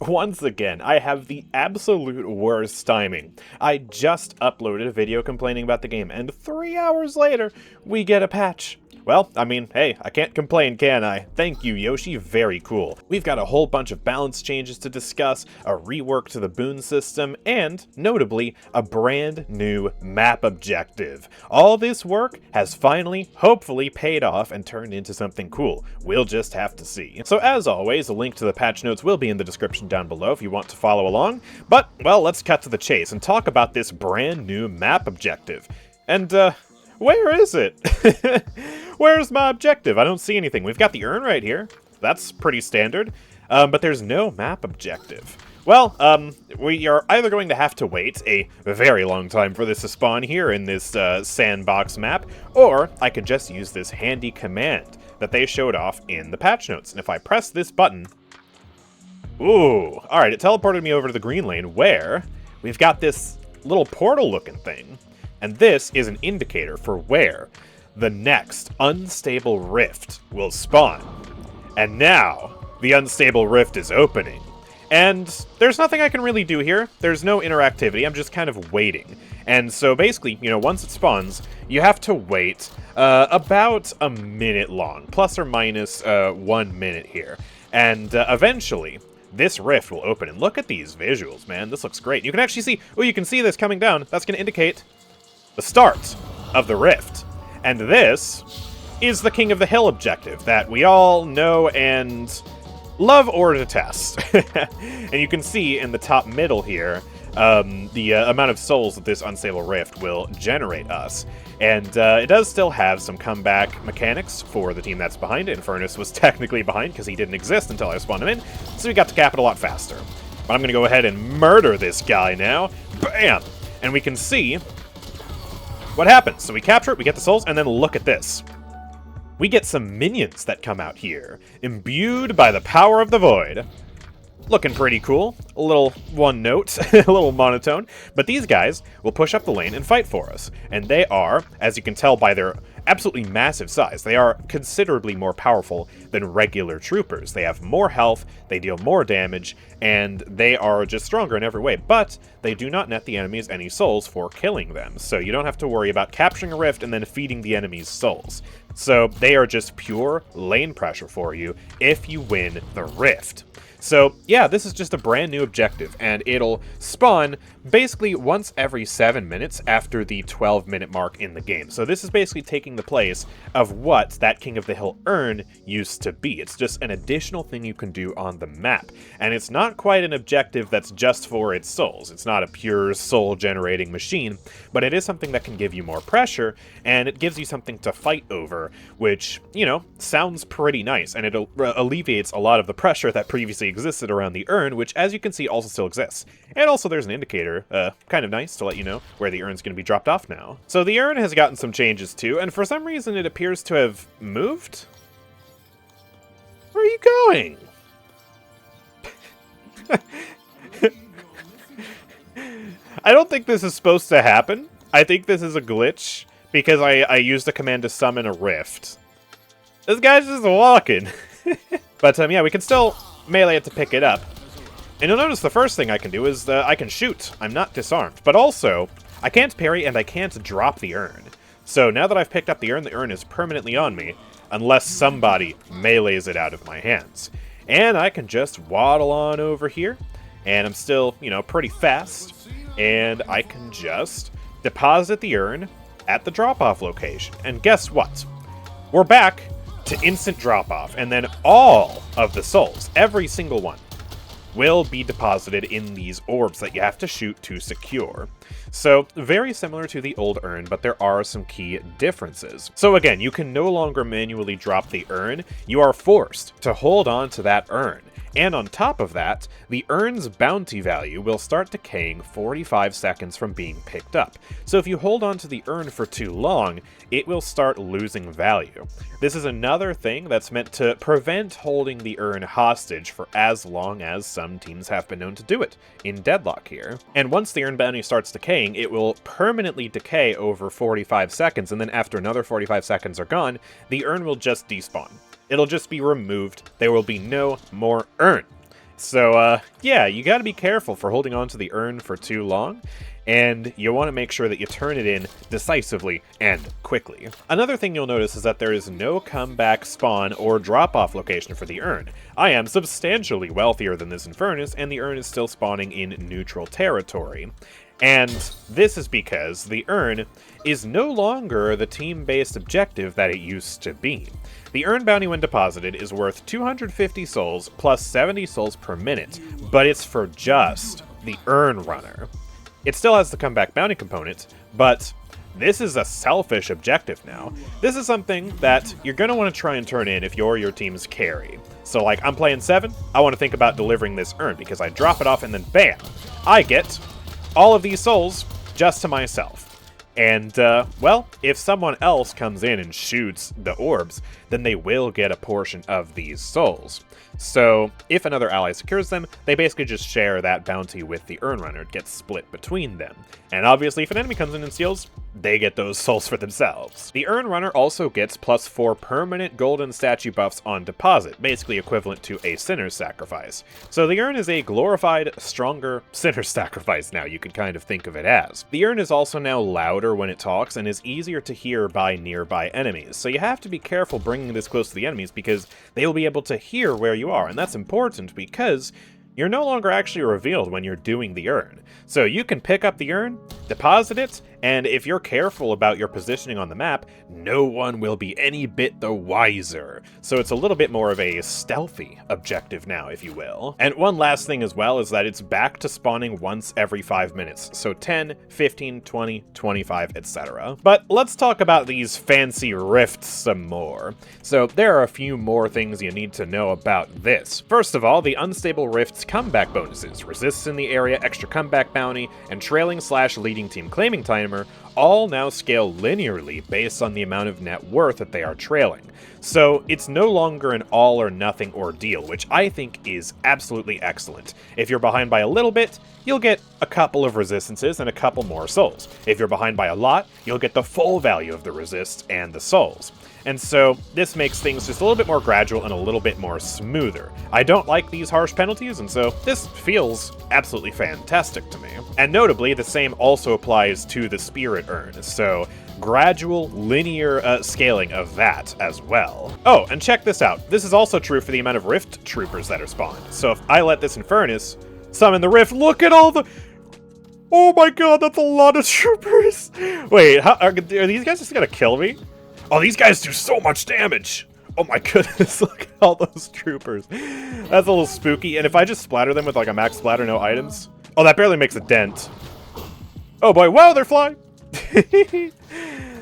Once again, I have the absolute worst timing. I just uploaded a video complaining about the game, and 3 hours later, we get a patch. Well, I mean, hey, I can't complain, can I? Thank you, Yoshi, very cool. We've got a whole bunch of balance changes to discuss, a rework to the Boon system, and, notably, a brand new map objective. All this work has finally, hopefully, paid off and turned into something cool. We'll just have to see. So as always, a link to the patch notes will be in the description down below if you want to follow along. But, well, let's cut to the chase and talk about this brand new map objective. And, where is it? Where's my objective? I don't see anything. We've got the urn right here. That's pretty standard. But there's no map objective. Well, we are either going to have to wait a very long time for this to spawn here in this sandbox map, or I could just use this handy command that they showed off in the patch notes. And if I press this button... Ooh, alright, it teleported me over to the green lane where we've got this little portal-looking thing. And this is an indicator for where the next unstable rift will spawn. And now, the unstable rift is opening. And there's nothing I can really do here. There's no interactivity. I'm just kind of waiting. And so basically, you know, once it spawns, you have to wait about a minute long, plus or minus 1 minute here. And eventually, this rift will open. And look at these visuals, man. This looks great. You can actually see, oh, you can see this coming down. That's going to indicate the start of the rift. And this is the King of the Hill objective that we all know and love or detest. And you can see in the top middle here the amount of souls that this unstable rift will generate us. And it does still have some comeback mechanics for the team that's behind it. Infernus was technically behind because he didn't exist until I spawned him in, so we got to cap it a lot faster. But I'm going to go ahead and murder this guy now. Bam! And we can see what happens. So we capture it, we get the souls, and then look at this. We get some minions that come out here, imbued by the power of the void. Looking pretty cool. A little one note, a little monotone. But these guys will push up the lane and fight for us. And they are, as you can tell by their absolutely massive size, they are considerably more powerful than regular troopers. They have more health, they deal more damage, and they are just stronger in every way. But they do not net the enemies any souls for killing them. So you don't have to worry about capturing a rift and then feeding the enemy's souls. So they are just pure lane pressure for you if you win the rift. So, yeah, this is just a brand new objective, and it'll spawn basically once every 7 minutes after the 12-minute mark in the game. So this is basically taking the place of what that King of the Hill urn used to be. It's just an additional thing you can do on the map. And it's not quite an objective that's just for its souls. It's not a pure soul-generating machine, but it is something that can give you more pressure, and it gives you something to fight over, which, you know, sounds pretty nice, and it alleviates a lot of the pressure that previously existed around the urn, which, as you can see, also still exists. And also there's an indicator, kind of nice to let you know where the urn's going to be dropped off now. So the urn has gotten some changes too, and for some reason it appears to have moved? Where are you going? I don't think this is supposed to happen. I think this is a glitch, because I used a command to summon a rift. This guy's just walking. But yeah, we can still melee it to pick it up. And you'll notice the first thing I can do is I can shoot. I'm not disarmed. But also, I can't parry and I can't drop the urn. So now that I've picked up the urn is permanently on me, unless somebody melees it out of my hands. And I can just waddle on over here, and I'm still, you know, pretty fast. And I can just deposit the urn at the drop-off location. And guess what? We're back to instant drop-off, and then all of the souls, every single one, will be deposited in these orbs that you have to shoot to secure. So, very similar to the old urn, but there are some key differences. So again, you can no longer manually drop the urn, you are forced to hold on to that urn. And on top of that, the urn's bounty value will start decaying 45 seconds from being picked up. So if you hold on to the urn for too long, it will start losing value. This is another thing that's meant to prevent holding the urn hostage for as long as some teams have been known to do it in Deadlock here. And once the urn bounty starts decaying, it will permanently decay over 45 seconds, and then after another 45 seconds are gone, the urn will just despawn. It'll just be removed. There will be no more urn. So, yeah, you gotta be careful for holding on to the urn for too long, and you want to make sure that you turn it in decisively and quickly. Another thing you'll notice is that there is no comeback spawn or drop-off location for the urn. I am substantially wealthier than this Infernus, and the urn is still spawning in neutral territory. And this is because the urn is no longer the team-based objective that it used to be. The urn bounty when deposited is worth 250 souls plus 70 souls per minute, but it's for just the urn runner. It still has the comeback bounty component, but this is a selfish objective now. This is something that you're going to want to try and turn in if you're your team's carry. So like, I'm playing 7, I want to think about delivering this urn, because I drop it off and then bam! I get all of these souls just to myself. And, well, if someone else comes in and shoots the orbs, then they will get a portion of these souls. So, if another ally secures them, they basically just share that bounty with the Urn Runner. It gets split between them. And obviously, if an enemy comes in and steals, they get those souls for themselves. The Urn Runner also gets +4 permanent golden statue buffs on deposit, basically equivalent to a Sinner's Sacrifice. So the Urn is a glorified, stronger Sinner's Sacrifice now, you could kind of think of it as. The Urn is also now louder when it talks and is easier to hear by nearby enemies. So you have to be careful bringing this close to the enemies because they will be able to hear where you are, and that's important because you're no longer actually revealed when you're doing the urn. So you can pick up the urn, deposit it, and if you're careful about your positioning on the map, no one will be any bit the wiser. So it's a little bit more of a stealthy objective now, if you will. And one last thing as well is that it's back to spawning once every 5 minutes. So 10, 15, 20, 25, etc. But let's talk about these fancy rifts some more. So there are a few more things you need to know about this. First of all, the Unstable Rift's comeback bonuses, resists in the area, extra comeback bounty, and trailing/leading team claiming timer all now scale linearly based on the amount of net worth that they are trailing. So it's no longer an all or nothing ordeal, which I think is absolutely excellent. If you're behind by a little bit, you'll get a couple of resistances and a couple more souls. If you're behind by a lot, you'll get the full value of the resists and the souls. And so this makes things just a little bit more gradual and a little bit more smoother. I don't like these harsh penalties, and so this feels absolutely fantastic to me. And notably, the same also applies to the Spirit Urn, so gradual, linear scaling of that as well. Oh, and check this out. This is also true for the amount of Rift Troopers that are spawned. So if I let this Infernus summon the Rift, look at all the... Oh my god, that's a lot of troopers! Wait, are these guys just gonna kill me? Oh, these guys do so much damage! Oh my goodness, look at all those troopers. That's a little spooky, and if I just splatter them with like a max splatter, no items... Oh, that barely makes a dent. Oh boy, wow, they're flying!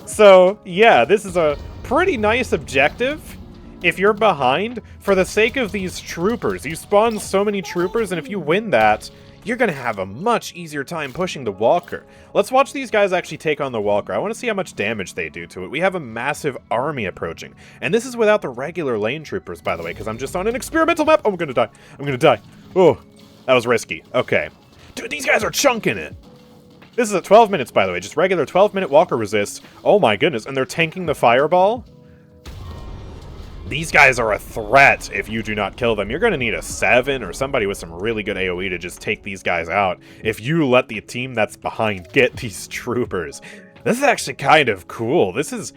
So, yeah, this is a pretty nice objective. If you're behind, for the sake of these troopers, you spawn so many troopers, and if you win that, you're gonna have a much easier time pushing the Walker. Let's watch these guys actually take on the Walker. I want to see how much damage they do to it. We have a massive army approaching. And this is without the regular lane troopers, by the way, because I'm just on an experimental map. Oh, I'm gonna die. I'm gonna die. Oh, that was risky. Okay. Dude, these guys are chunking it. This is at 12 minutes, by the way. Just regular 12-minute Walker resist. Oh my goodness. And they're tanking the Fireball? These guys are a threat if you do not kill them. You're going to need a 7 or somebody with some really good AoE to just take these guys out. If you let the team that's behind get these troopers. This is actually kind of cool. This is...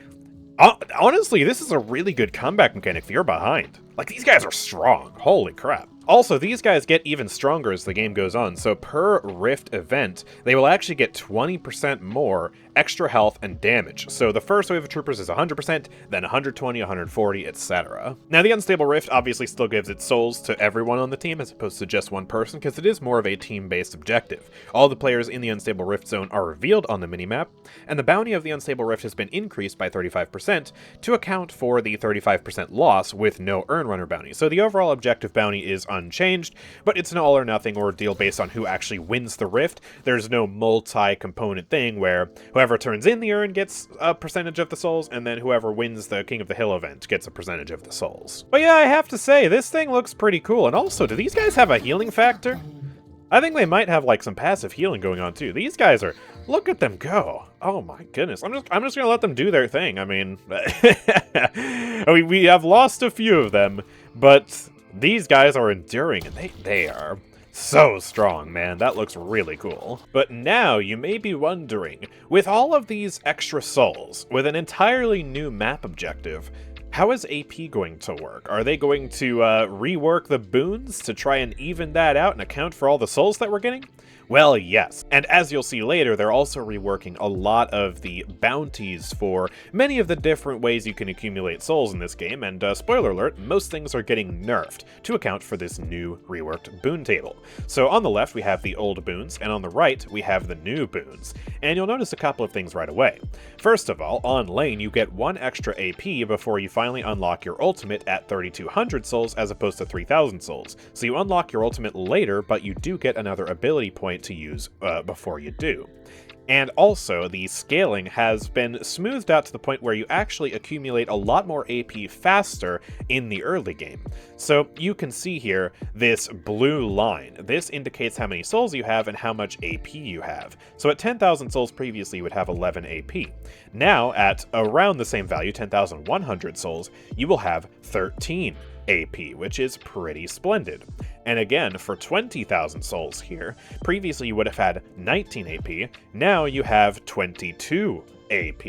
honestly, this is a really good comeback mechanic if you're behind. Like, these guys are strong. Holy crap. Also, these guys get even stronger as the game goes on, so per Rift event, they will actually get 20% more extra health and damage. So the first wave of troopers is 100%, then 120, 140, etc. Now, the Unstable Rift obviously still gives its souls to everyone on the team as opposed to just one person, because it is more of a team-based objective. All the players in the Unstable Rift zone are revealed on the minimap, and the bounty of the Unstable Rift has been increased by 35% to account for the 35% loss with no Urn Runner bounty. So the overall objective bounty is unchanged, but it's an all-or-nothing ordeal based on who actually wins the Rift. There's no multi-component thing where whoever turns in the urn gets a percentage of the souls, and then whoever wins the King of the Hill event gets a percentage of the souls. But yeah, I have to say, this thing looks pretty cool. And also, do these guys have a healing factor? I think they might have like some passive healing going on too. These guys are... Look at them go. Oh my goodness. I'm just gonna let them do their thing. I mean... we have lost a few of them, but These guys are enduring, and they are so strong, man. That looks really cool. But now you may be wondering, with all of these extra souls, with an entirely new map objective, how is AP going to work? Are they going to rework the boons to try and even that out and account for all the souls that we're getting? Well, yes. And as you'll see later, they're also reworking a lot of the bounties for many of the different ways you can accumulate souls in this game, and spoiler alert, most things are getting nerfed to account for this new reworked boon table. So on the left, we have the old boons, and on the right, we have the new boons. And you'll notice a couple of things right away. First of all, on lane, you get 1 extra AP before you finally unlock your ultimate at 3,200 souls as opposed to 3,000 souls. So you unlock your ultimate later, but you do get another ability point to use before you do. And also, the scaling has been smoothed out to the point where you actually accumulate a lot more AP faster in the early game. So you can see here this blue line. This indicates how many souls you have and how much AP you have. So at 10,000 souls previously, you would have 11 AP. Now, at around the same value, 10,100 souls, you will have 13 AP, which is pretty splendid. And again, for 20,000 souls here, previously you would have had 19 AP, now you have 22 AP.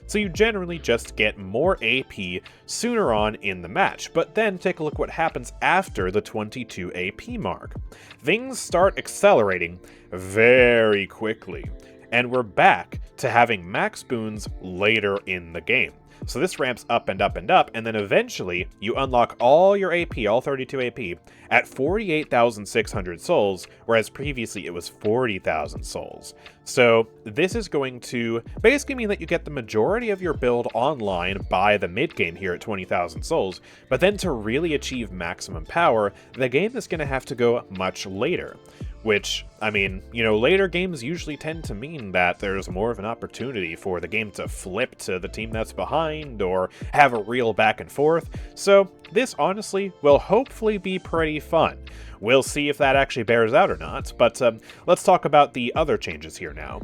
So you generally just get more AP sooner on in the match, but then take a look what happens after the 22 AP mark. Things start accelerating very quickly, and we're back to having max boons later in the game. So this ramps up and up and up, and then eventually you unlock all your AP, all 32 AP, at 48,600 souls, whereas previously it was 40,000 souls. So this is going to basically mean that you get the majority of your build online by the mid-game here at 20,000 souls, but then to really achieve maximum power, the game is going to have to go much later. Which, I mean, you know, later games usually tend to mean that there's more of an opportunity for the game to flip to the team that's behind or have a real back and forth. So this honestly will hopefully be pretty fun. We'll see if that actually bears out or not, but let's talk about the other changes here now.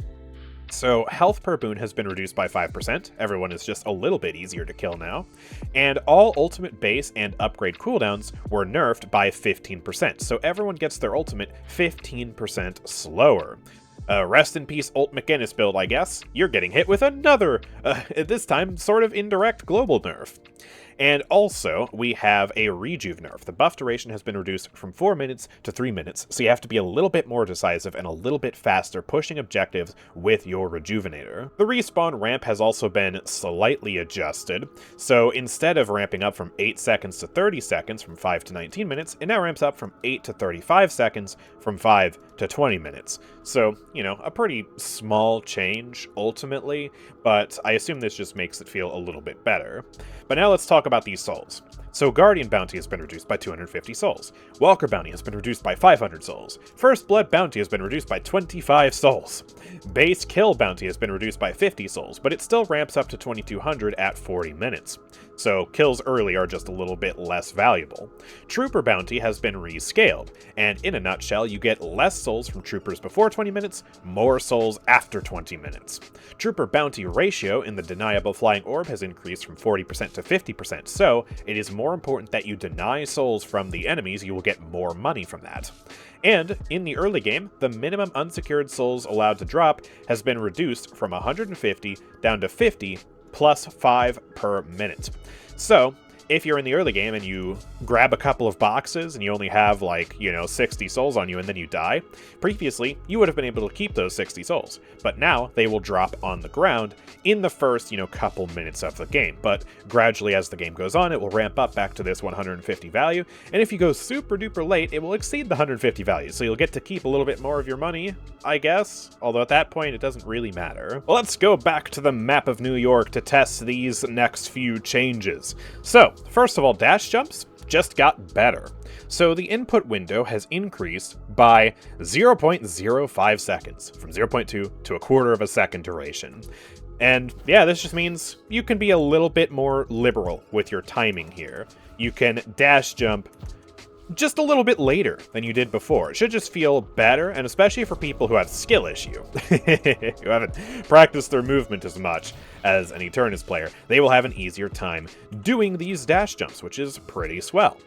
So health per boon has been reduced by 5%, everyone is just a little bit easier to kill now, and all ultimate base and upgrade cooldowns were nerfed by 15%, so everyone gets their ultimate 15% slower. Rest in peace Ult McGinnis build, I guess. You're getting hit with another, this time sort of indirect global nerf. And also, we have a rejuve nerf. The buff duration has been reduced from 4 minutes to 3 minutes, so you have to be a little bit more decisive and a little bit faster pushing objectives with your rejuvenator. The respawn ramp has also been slightly adjusted, so instead of ramping up from 8 seconds to 30 seconds from 5 to 19 minutes, it now ramps up from 8 to 35 seconds from 5 to 20 minutes. So, you know, a pretty small change ultimately, but I assume this just makes it feel a little bit better. But now let's talk about these souls. So Guardian Bounty has been reduced by 250 souls. Walker Bounty has been reduced by 500 souls. First Blood Bounty has been reduced by 25 souls. Base Kill Bounty has been reduced by 50 souls, but it still ramps up to 2200 at 40 minutes. So kills early are just a little bit less valuable. Trooper Bounty has been rescaled, and in a nutshell, you get less souls from troopers before 20 minutes, more souls after 20 minutes. Trooper Bounty ratio in the deniable flying orb has increased from 40% to 50%, so it is more important that you deny souls from the enemies, you will get more money from that. And in the early game, the minimum unsecured souls allowed to drop has been reduced from 150 down to 50 plus 5 per minute. So if you're in the early game and you grab a couple of boxes and you only have, like, you know, 60 souls on you and then you die, previously you would have been able to keep those 60 souls, but now they will drop on the ground in the first, you know, couple minutes of the game. But gradually as the game goes on, it will ramp up back to this 150 value, and if you go super duper late, it will exceed the 150 value, so you'll get to keep a little bit more of your money, I guess, although at that point it doesn't really matter. Well, let's go back to the map of New York to test these next few changes. So first of all, dash jumps just got better. So the input window has increased by 0.05 seconds, from 0.2 to a quarter of a second duration. And yeah, this just means you can be a little bit more liberal with your timing here. You can dash jump just a little bit later than you did before. It should just feel better, and especially for people who have skill issue, who haven't practiced their movement as much as an Eternus player, they will have an easier time doing these dash jumps, which is pretty swell.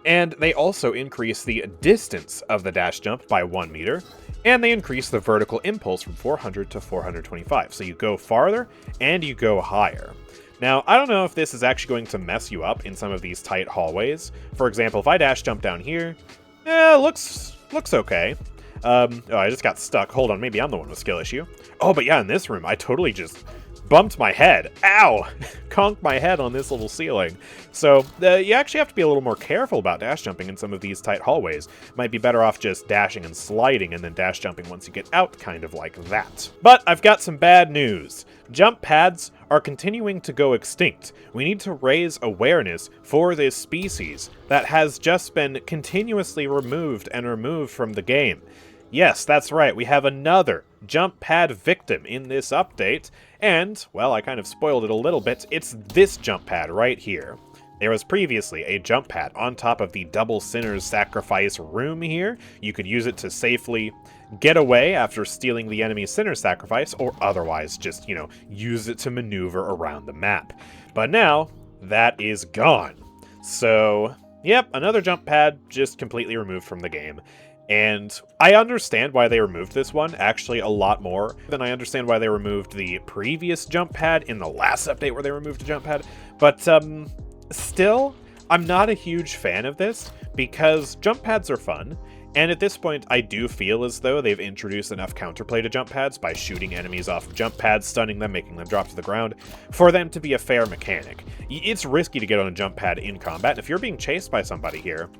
And they also increase the distance of the dash jump by 1 meter, and they increase the vertical impulse from 400 to 425. So you go farther, and you go higher. Now, I don't know if this is actually going to mess you up in some of these tight hallways. For example, if I dash jump down here, looks okay. Oh, I just got stuck. Hold on, maybe I'm the one with skill issue. Oh, but yeah, in this room, I totally just bumped my head. Ow! Conked my head on this little ceiling. So, you actually have to be a little more careful about dash jumping in some of these tight hallways. Might be better off just dashing and sliding and then dash jumping once you get out, kind of like that. But I've got some bad news. Jump pads are continuing to go extinct. We need to raise awareness for this species that has just been continuously removed from the game. Yes, that's right, we have another jump pad victim in this update, and, well, I kind of spoiled it a little bit, it's this jump pad right here. There was previously a jump pad on top of the double sinner's sacrifice room here. You could use it to safely get away after stealing the enemy's sinner's sacrifice, or otherwise just, use it to maneuver around the map. But now, that is gone. So, yep, another jump pad just completely removed from the game. And I understand why they removed this one, actually a lot more than I understand why they removed the previous jump pad in the last update where they removed a jump pad. But still, I'm not a huge fan of this because jump pads are fun. And at this point, I do feel as though they've introduced enough counterplay to jump pads by shooting enemies off of jump pads, stunning them, making them drop to the ground, for them to be a fair mechanic. It's risky to get on a jump pad in combat, and if you're being chased by somebody here,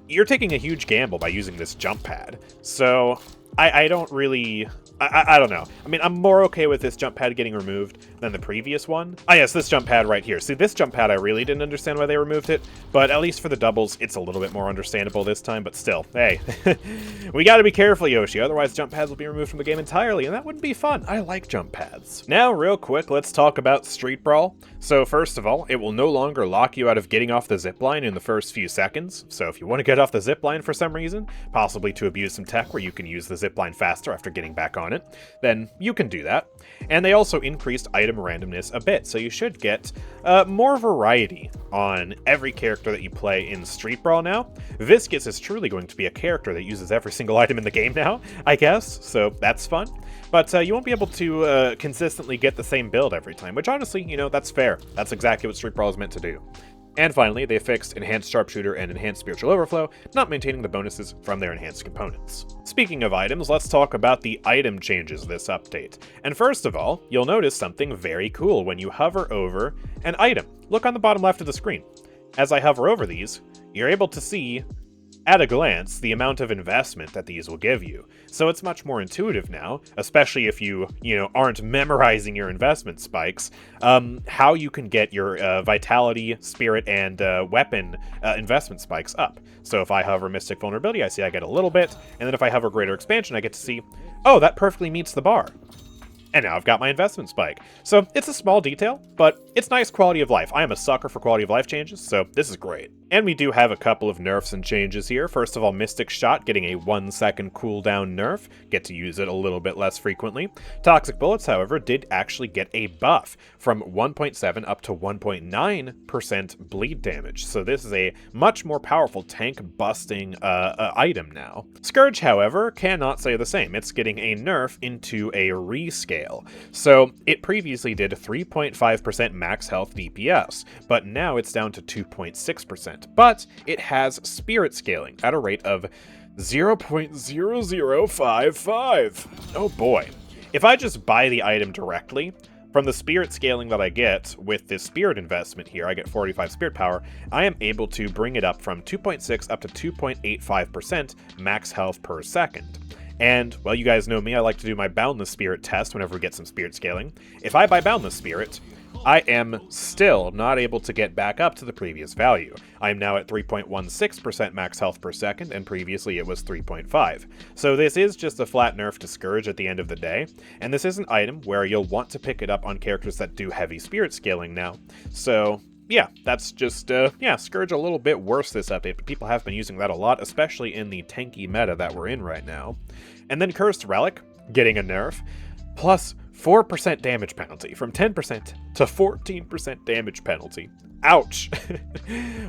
you're taking a huge gamble by using this jump pad. So I don't really... I don't know. I mean, I'm more okay with this jump pad getting removed than the previous one. Ah, yes, this jump pad right here. See, this jump pad, I really didn't understand why they removed it, but at least for the doubles, it's a little bit more understandable this time, but still, hey. We gotta be careful, Yoshi, otherwise jump pads will be removed from the game entirely, and that wouldn't be fun. I like jump pads. Now, real quick, let's talk about Street Brawl. So, first of all, it will no longer lock you out of getting off the zipline in the first few seconds, so if you want to get off the zipline for some reason, possibly to abuse some tech where you can use the zipline faster after getting back on it, then you can do that. And they also increased item randomness a bit, so you should get more variety on every character that you play in Street Brawl now. Viscous is truly going to be a character that uses every single item in the game now, I guess, so that's fun. But you won't be able to consistently get the same build every time, which honestly, that's fair. That's exactly what Street Brawl is meant to do. And finally, they fixed Enhanced Sharpshooter and Enhanced Spiritual Overflow, not maintaining the bonuses from their enhanced components. Speaking of items, let's talk about the item changes this update. And first of all, you'll notice something very cool when you hover over an item. Look on the bottom left of the screen. As I hover over these, you're able to see at a glance the amount of investment that these will give you. So it's much more intuitive now, especially if you aren't memorizing your investment spikes, how you can get your vitality, spirit, and weapon investment spikes up. So if I hover Mystic Vulnerability, I see I get a little bit, and then if I hover Greater Expansion, I get to see, oh, that perfectly meets the bar. And now I've got my investment spike. So it's a small detail, but it's nice quality of life. I am a sucker for quality of life changes, so this is great. And we do have a couple of nerfs and changes here. First of all, Mystic Shot getting a 1-second cooldown nerf. Get to use it a little bit less frequently. Toxic Bullets, however, did actually get a buff from 1.7 up to 1.9% bleed damage. So this is a much more powerful tank-busting item now. Scourge, however, cannot say the same. It's getting a nerf into a rescale. So it previously did 3.5% max health DPS, but now it's down to 2.6%. But it has spirit scaling at a rate of 0.0055. Oh boy. If I just buy the item directly, from the spirit scaling that I get with this spirit investment here, I get 45 spirit power, I am able to bring it up from 2.6 up to 2.85% max health per second. And, well, you guys know me, I like to do my Boundless Spirit test whenever we get some spirit scaling. If I buy Boundless Spirit, I am still not able to get back up to the previous value. I am now at 3.16% max health per second, and previously it was 3.5. So this is just a flat nerf to Scourge at the end of the day, and this is an item where you'll want to pick it up on characters that do heavy spirit scaling now. So yeah, that's just, Scourge a little bit worse this update, but people have been using that a lot, especially in the tanky meta that we're in right now. And then Cursed Relic, getting a nerf, plus 4% damage penalty, from 10% to 14% damage penalty. Ouch.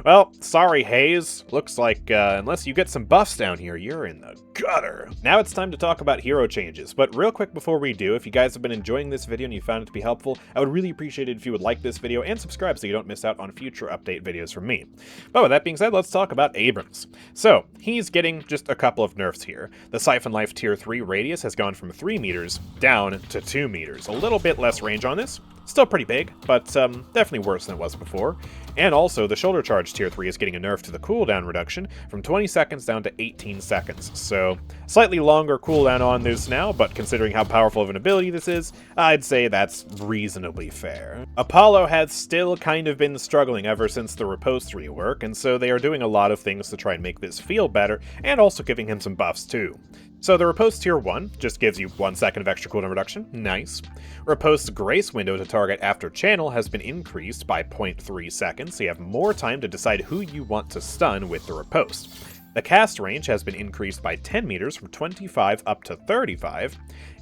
Well, sorry, Haze. Looks like, unless you get some buffs down here, you're in the gutter. Now it's time to talk about hero changes, but real quick before we do, if you guys have been enjoying this video and you found it to be helpful, I would really appreciate it if you would like this video and subscribe so you don't miss out on future update videos from me. But with that being said, let's talk about Abrams. So, he's getting just a couple of nerfs here. The Siphon Life Tier 3 radius has gone from 3 meters down to 2 meters. A little bit less range on this. Still pretty big, but definitely worse than it was before. And also, the Shoulder Charge Tier 3 is getting a nerf to the cooldown reduction from 20 seconds down to 18 seconds. So, slightly longer cooldown on this now, but considering how powerful of an ability this is, I'd say that's reasonably fair. Apollo has still kind of been struggling ever since the Riposte rework, and so they are doing a lot of things to try and make this feel better, and also giving him some buffs too. So the Riposte Tier 1 just gives you 1 second of extra cooldown reduction. Nice. Riposte's Grace window to target after channel has been increased by 0.3 seconds, so you have more time to decide who you want to stun with the Riposte. The cast range has been increased by 10 meters from 25 up to 35,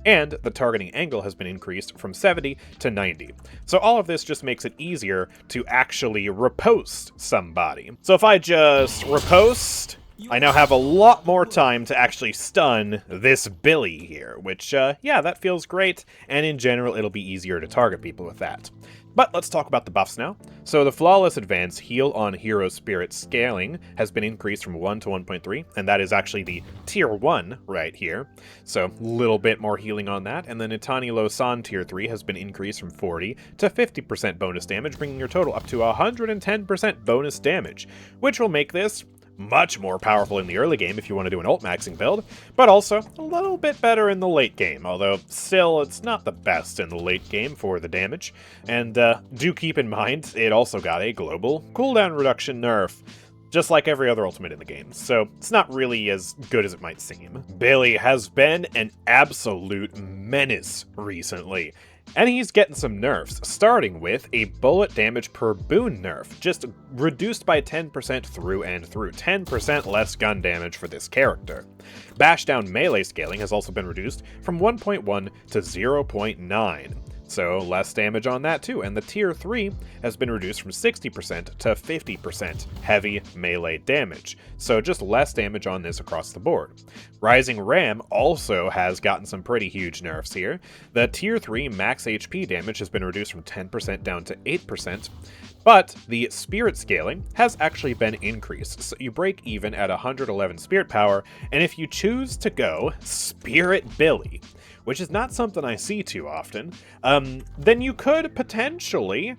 and the targeting angle has been increased from 70 to 90. So all of this just makes it easier to actually riposte somebody. So if I just riposte, I now have a lot more time to actually stun this Billy here, which, yeah, that feels great, and in general, it'll be easier to target people with that. But let's talk about the buffs now. So the Flawless Advance Heal on Hero Spirit Scaling has been increased from 1 to 1.3, and that is actually the Tier 1 right here. So a little bit more healing on that, and then Itani Losan Tier 3 has been increased from 40 to 50% bonus damage, bringing your total up to 110% bonus damage, which will make this much more powerful in the early game if you want to do an ult maxing build, but also a little bit better in the late game, although still it's not the best in the late game for the damage. And do keep in mind, it also got a global cooldown reduction nerf, just like every other ultimate in the game, so it's not really as good as it might seem. Billy has been an absolute menace recently, and he's getting some nerfs, starting with a bullet damage per Boon nerf, just reduced by 10% through and through, 10% less gun damage for this character. Bash down melee scaling has also been reduced from 1.1 to 0.9. So less damage on that too, and the Tier 3 has been reduced from 60% to 50% heavy melee damage, so just less damage on this across the board. Rising Ram also has gotten some pretty huge nerfs here. The Tier 3 max HP damage has been reduced from 10% down to 8%, but the Spirit Scaling has actually been increased, so you break even at 111 Spirit Power, and if you choose to go Spirit Billy, which is not something I see too often, then you could potentially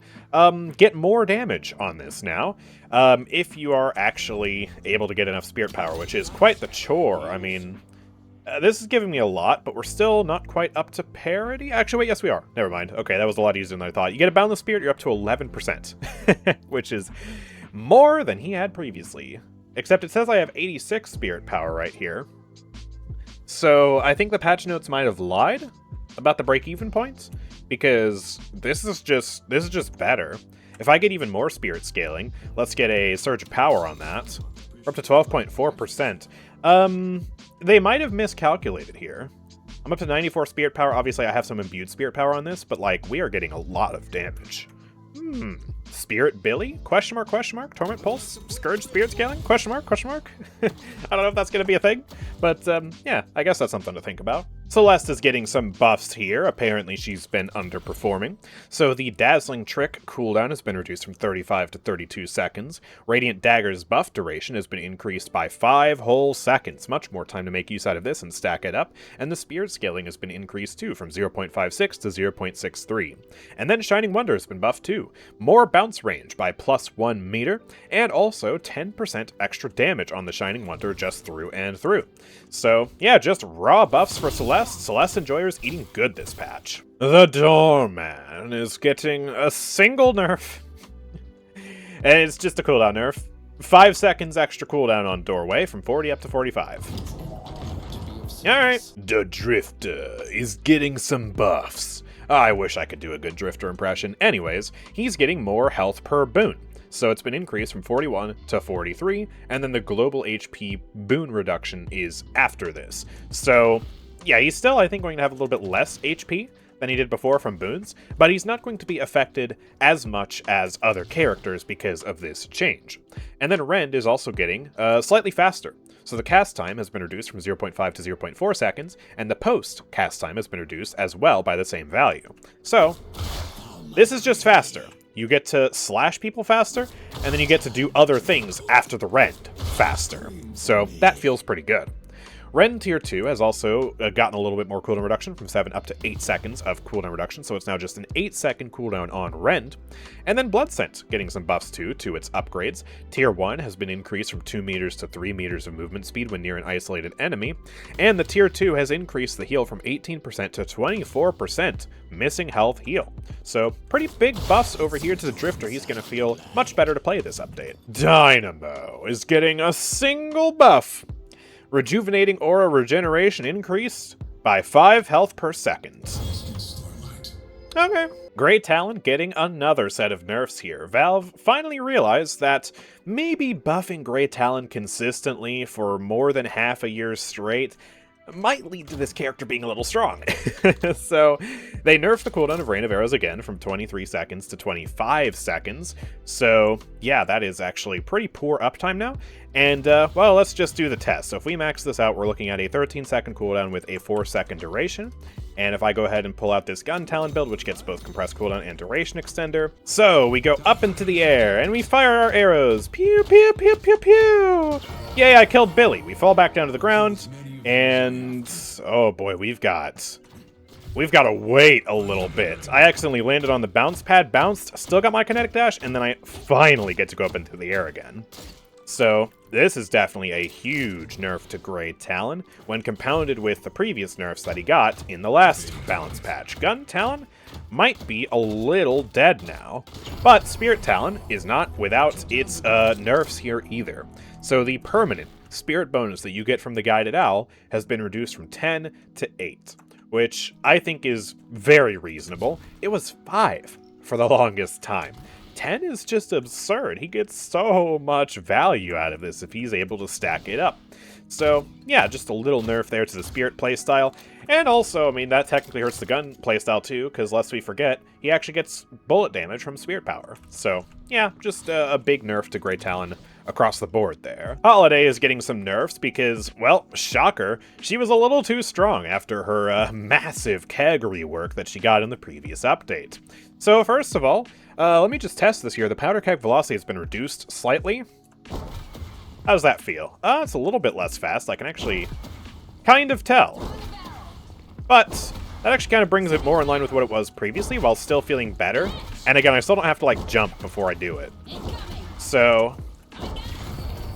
get more damage on this now, if you are actually able to get enough spirit power, which is quite the chore. I mean, this is giving me a lot, but we're still not quite up to parity. Actually, wait, yes we are. Never mind. Okay, that was a lot easier than I thought. You get a Boundless Spirit, you're up to 11%, which is more than he had previously. Except it says I have 86 spirit power right here. So I think the patch notes might have lied about the break-even points, because this is just better. If I get even more spirit scaling, let's get a surge of power on that. We're up to 12.4%. They might have miscalculated here. I'm up to 94 spirit power. Obviously, I have some imbued spirit power on this, but like, we are getting a lot of damage. Spirit Billy? Question mark, question mark? Torment Pulse? Scourge Spirit Scaling? Question mark, question mark? I don't know if that's going to be a thing, but yeah, I guess that's something to think about. Celeste is getting some buffs here. Apparently she's been underperforming. So the Dazzling Trick cooldown has been reduced from 35 to 32 seconds. Radiant Dagger's buff duration has been increased by 5 whole seconds. Much more time to make use out of this and stack it up. And the Spirit Scaling has been increased too, from 0.56 to 0.63. And then Shining Wonder has been buffed too. More bounce range by +1 meter, and also 10% extra damage on the Shining Wonder just through and through. So yeah, just raw buffs for Celeste. Celeste enjoyers eating good this patch. The Doorman is getting a single nerf. And it's just a cooldown nerf. 5 seconds extra cooldown on Doorway from 40 up to 45. Alright. The Drifter is getting some buffs. I wish I could do a good Drifter impression. Anyways, he's getting more health per Boon. So it's been increased from 41 to 43, and then the global HP Boon reduction is after this. So yeah, he's still, I think, going to have a little bit less HP than he did before from Boons, but he's not going to be affected as much as other characters because of this change. And then Rend is also getting slightly faster. So the cast time has been reduced from 0.5 to 0.4 seconds, and the post cast time has been reduced as well by the same value. So this is just faster. You get to slash people faster, and then you get to do other things after the Rend faster. So that feels pretty good. Rend Tier 2 has also gotten a little bit more cooldown reduction from 7 up to 8 seconds of cooldown reduction, so it's now just an 8-second cooldown on Rend. And then Blood Scent getting some buffs too to its upgrades. Tier 1 has been increased from 2 meters to 3 meters of movement speed when near an isolated enemy, and the Tier 2 has increased the heal from 18% to 24% missing health heal. So pretty big buffs over here to the Drifter. He's going to feel much better to play this update. Dynamo is getting a single buff. Rejuvenating Aura Regeneration increased by 5 health per second. Okay. Grey Talon getting another set of nerfs here. Valve finally realized that maybe buffing Grey Talon consistently for more than half a year straight might lead to this character being a little strong. So they nerfed the cooldown of Rain of Arrows again from 23 seconds to 25 seconds. So yeah, that is actually pretty poor uptime now. And well, let's just do the test. So if we max this out, we're looking at a 13-second cooldown with a 4-second duration. And if I go ahead and pull out this Gun Talon build, which gets both compressed cooldown and duration extender. So we go up into the air and we fire our arrows. Pew, pew, pew, pew, pew. Yay, I killed Billy. We fall back down to the ground. And oh boy, we've got to wait a little bit. I accidentally landed on the bounce pad, bounced, still got my kinetic dash, and then I finally get to go up into the air again. So this is definitely a huge nerf to Grey Talon when compounded with the previous nerfs that he got in the last balance patch. Gun Talon might be a little dead now, but Spirit Talon is not without its nerfs here either. So the permanent Spirit bonus that you get from the Guided Owl has been reduced from 10 to 8, which I think is very reasonable. It was 5 for the longest time. 10 is just absurd. He gets so much value out of this if he's able to stack it up. So yeah, just a little nerf there to the Spirit playstyle. And also, I mean, that technically hurts the gun playstyle too, because lest we forget, he actually gets bullet damage from Spirit power. So yeah, just a big nerf to Grey Talon across the board there. Holliday is getting some nerfs because, well, shocker, she was a little too strong after her massive keg rework that she got in the previous update. So first of all, let me just test this here. The powder keg velocity has been reduced slightly. How does that feel? It's a little bit less fast. I can actually kind of tell. But that actually kind of brings it more in line with what it was previously while still feeling better. And again, I still don't have to, like, jump before I do it. So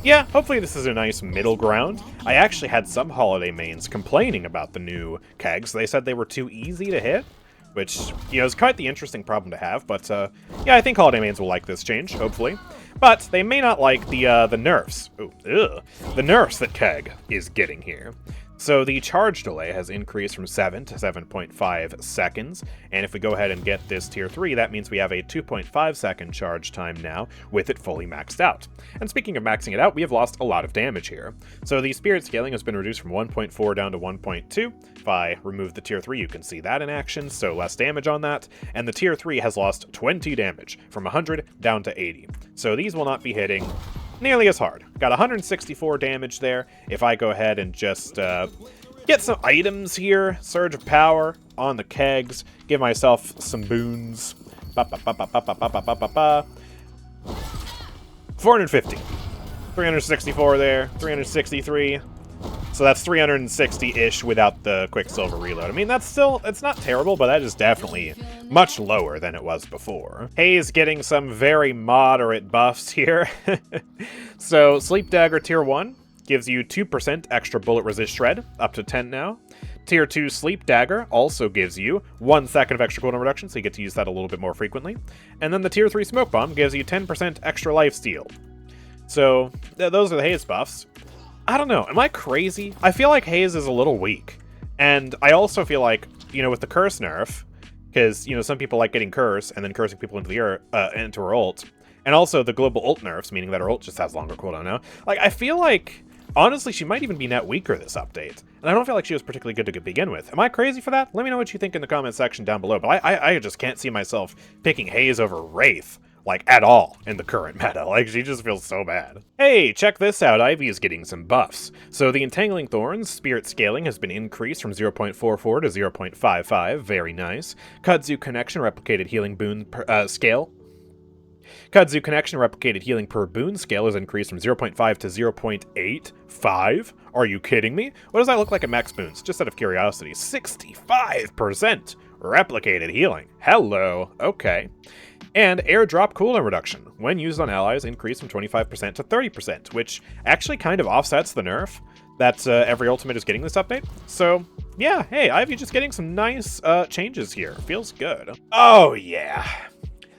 yeah, hopefully this is a nice middle ground. I actually had some Holliday mains complaining about the new kegs. They said they were too easy to hit, which, you know, is quite the interesting problem to have. But yeah, I think Holliday mains will like this change, hopefully. But they may not like the nerfs. Ooh, the nerfs that keg is getting here. So the charge delay has increased from 7 to 7.5 seconds, and if we go ahead and get this tier 3, that means we have a 2.5 second charge time now with it fully maxed out. And speaking of maxing it out, we have lost a lot of damage here. So the spirit scaling has been reduced from 1.4 down to 1.2. If I remove the tier 3, you can see that in action, so less damage on that. And the tier 3 has lost 20 damage from 100 down to 80. So these will not be hitting nearly as hard. Got 164 damage there. If I go ahead and just get some items here, Surge of Power on the kegs, give myself some boons. 450. 364 there, 363. So that's 360-ish without the Quicksilver reload. I mean, that's still, it's not terrible, but that is definitely much lower than it was before. Haze getting some very moderate buffs here. So Sleep Dagger Tier 1 gives you 2% extra bullet resist shred, up to 10 now. Tier 2 Sleep Dagger also gives you 1 second of extra cooldown reduction, so you get to use that a little bit more frequently. And then the Tier 3 Smoke Bomb gives you 10% extra life steal. So those are the Haze buffs. I don't know, am I crazy? I feel like Haze is a little weak. And I also feel like, you know, with the curse nerf, because, you know, some people like getting curse and then cursing people into her ult. And also the global ult nerfs, meaning that her ult just has longer cooldown now. Like, I feel like Honestly, she might even be net weaker this update. And I don't feel like she was particularly good to begin with. Am I crazy for that? Let me know what you think in the comment section down below. But I just can't see myself picking Haze over Wraith, like, at all in the current meta. Like, she just feels so bad. Hey, check this out. Ivy is getting some buffs. So the Entangling Thorns Spirit Scaling has been increased from 0.44 to 0.55. Very nice. Kudzu Connection Replicated Healing Boon scale. Kudzu Connection Replicated Healing per Boon scale is increased from 0.5 to 0.85. Are you kidding me? What does that look like at max Boons? Just out of curiosity. 65% replicated healing. Hello. Okay. And airdrop cooldown reduction, when used on allies, increased from 25% to 30%, which actually kind of offsets the nerf that every ultimate is getting this update. So, yeah, hey, Ivy just getting some nice changes here. Feels good. Oh, yeah.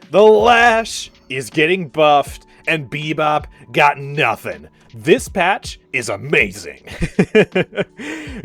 The Lash is getting buffed, and Bebop got nothing. This patch is amazing.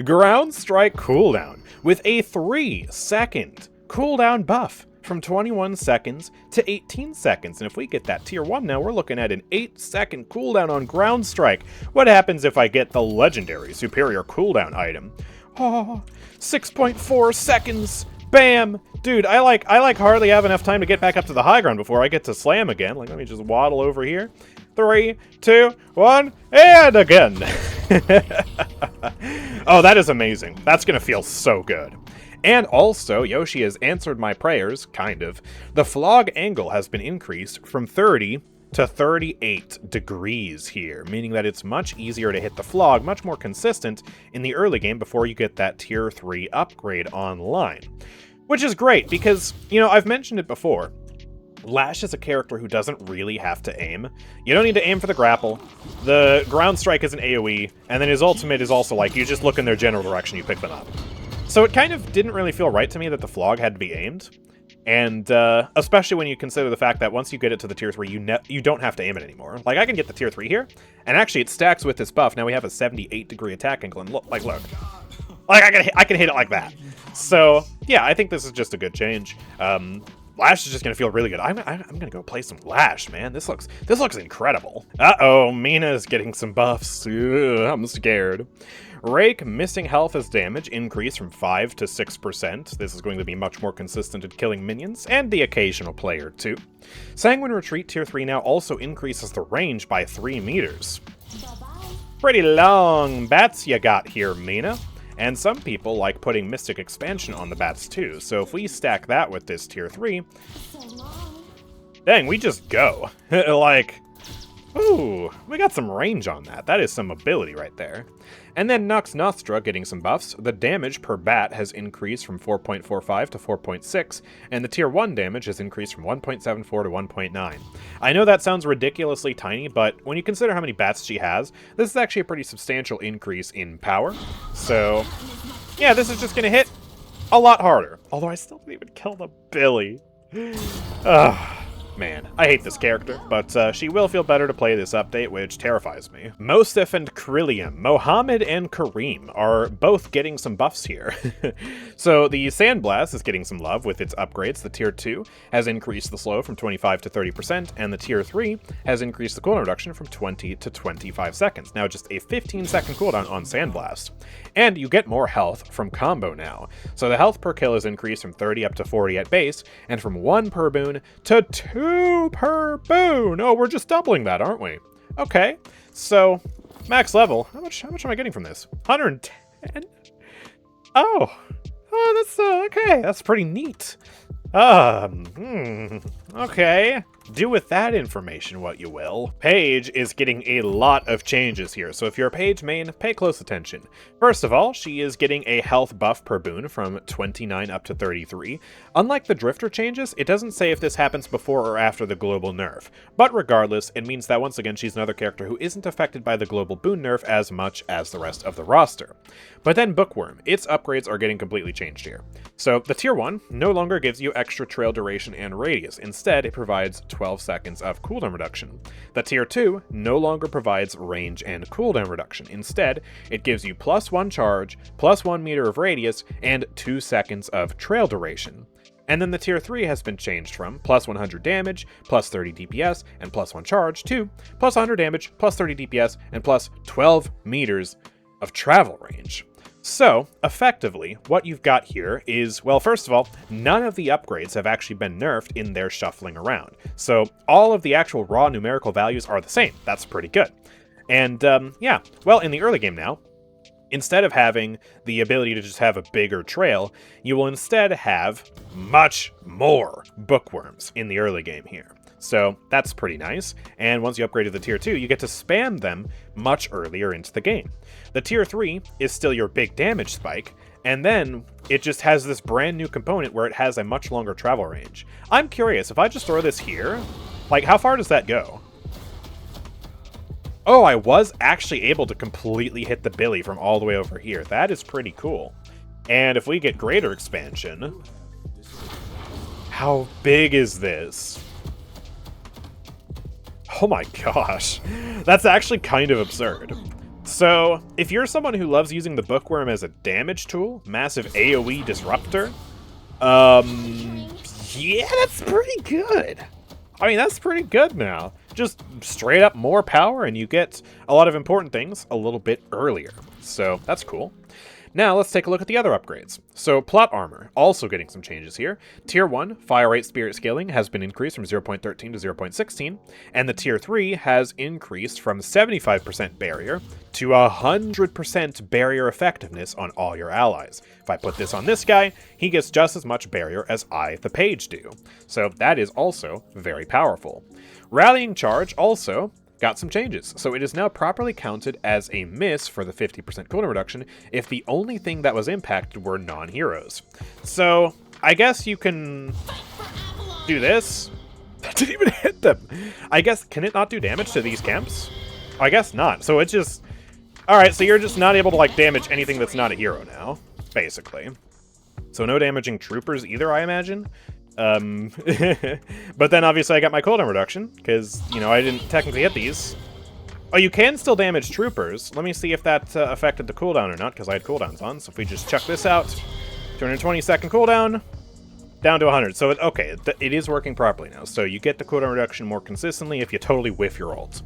Ground Strike cooldown with a 3-second cooldown buff from 21 seconds to 18 seconds. And if we get that tier 1 now, we're looking at an 8-second cooldown on Ground Strike. What happens if I get the legendary superior cooldown item? Oh, 6.4 seconds. Bam! Dude, I hardly have enough time to get back up to the high ground before I get to slam again. Like, let me just waddle over here. 3, 2, 1, and again. Oh, that is amazing. That's gonna feel so good. And also, Yoshi has answered my prayers, kind of. The flog angle has been increased from 30 to 38 degrees here, meaning that it's much easier to hit the flog, much more consistent in the early game before you get that tier 3 upgrade online. Which is great, because, you know, I've mentioned it before. Lash is a character who doesn't really have to aim. You don't need to aim for the grapple. The ground strike is an AoE, and then his ultimate is also like, you just look in their general direction, you pick them up. So it kind of didn't really feel right to me that the flog had to be aimed. And especially when you consider the fact that once you get it to the tier 3, you don't have to aim it anymore. Like, I can get the tier 3 here, and actually it stacks with this buff. Now we have a 78-degree attack angle, and look. Like, I can hit it like that. So, yeah, I think this is just a good change. Lash is just gonna feel really good. I'm gonna go play some Lash, man. This looks incredible. Uh-oh, Mina is getting some buffs. Ugh, I'm scared. Rake missing health as damage increased from 5 to 6%. This is going to be much more consistent at killing minions, and the occasional player too. Sanguine Retreat tier 3 now also increases the range by 3 meters. Pretty long bats you got here, Mina. And some people like putting Mystic Expansion on the bats too, so if we stack that with this tier 3, dang, we just go. Like, ooh, we got some range on that. That is some ability right there. And then Nux Nostra getting some buffs. The damage per bat has increased from 4.45 to 4.6, and the tier 1 damage has increased from 1.74 to 1.9. I know that sounds ridiculously tiny, but when you consider how many bats she has, this is actually a pretty substantial increase in power. So, yeah, this is just gonna hit a lot harder. Although I still didn't even kill the Billy. Ugh. Man, I hate this character, but she will feel better to play this update, which terrifies me. Mosif and Krillium, Mohammed and Kareem are both getting some buffs here. So the Sandblast is getting some love with its upgrades. The tier 2 has increased the slow from 25 to 30%, and the tier 3 has increased the cooldown reduction from 20 to 25 seconds. Now just a 15-second cooldown on Sandblast. And you get more health from combo now. So the health per kill is increased from 30 up to 40 at base, and from 1 per boon to 2 per boon. Oh, we're just doubling that, aren't we? Okay, so max level. How much am I getting from this? 110? Oh, that's okay. That's pretty neat. Okay. Do with that information what you will. Paige is getting a lot of changes here, so if you're a Paige main, pay close attention. First of all, she is getting a health buff per boon from 29 up to 33. Unlike the Drifter changes, it doesn't say if this happens before or after the global nerf, but regardless, it means that once again she's another character who isn't affected by the global boon nerf as much as the rest of the roster. But then Bookworm, its upgrades are getting completely changed here. So the tier 1 no longer gives you extra trail duration and radius, instead it provides 12 seconds of cooldown reduction. The tier 2 no longer provides range and cooldown reduction. Instead, it gives you +1 charge, +1 meter of radius, and 2 seconds of trail duration. And then the tier 3 has been changed from plus 100 damage, plus 30 DPS, and plus 1 charge to plus 100 damage, plus 30 DPS, and plus 12 meters of travel range. So, effectively, what you've got here is, well, first of all, none of the upgrades have actually been nerfed in their shuffling around. So, all of the actual raw numerical values are the same. That's pretty good. And, yeah, well, in the early game now, instead of having the ability to just have a bigger trail, you will instead have much more bookworms in the early game here. So that's pretty nice, and once you upgrade to the tier 2, you get to spam them much earlier into the game. The tier 3 is still your big damage spike, and then it just has this brand new component where it has a much longer travel range. I'm curious, if I just throw this here, like, how far does that go? Oh, I was actually able to completely hit the Billy from all the way over here. That is pretty cool. And if we get greater expansion, how big is this? Oh my gosh, that's actually kind of absurd. So, if you're someone who loves using the bookworm as a damage tool, massive AoE disruptor, yeah, that's pretty good. I mean, that's pretty good now. Just straight up more power, and you get a lot of important things a little bit earlier. So, that's cool. Now, let's take a look at the other upgrades. So, plot armor, also getting some changes here. Tier 1, fire rate spirit scaling, has been increased from 0.13 to 0.16, and the Tier 3 has increased from 75% barrier to 100% barrier effectiveness on all your allies. If I put this on this guy, he gets just as much barrier as I, the Paige, do. So that is also very powerful. Rallying charge also got some changes, so it is now properly counted as a miss for the 50% cooldown reduction if the only thing that was impacted were non-heroes. So, I guess you can do this. That didn't even hit them. I guess, can it not do damage to these camps? I guess not, so it's just... Alright, so you're just not able to, like, damage anything that's not a hero now, basically. So no damaging troopers either, I imagine. But then obviously I got my cooldown reduction, because, you know, I didn't technically hit these. Oh, you can still damage troopers. Let me see if that affected the cooldown or not, because I had cooldowns on. So if we just chuck this out, 220-second cooldown, down to 100. So, okay, it is working properly now. So you get the cooldown reduction more consistently if you totally whiff your ult.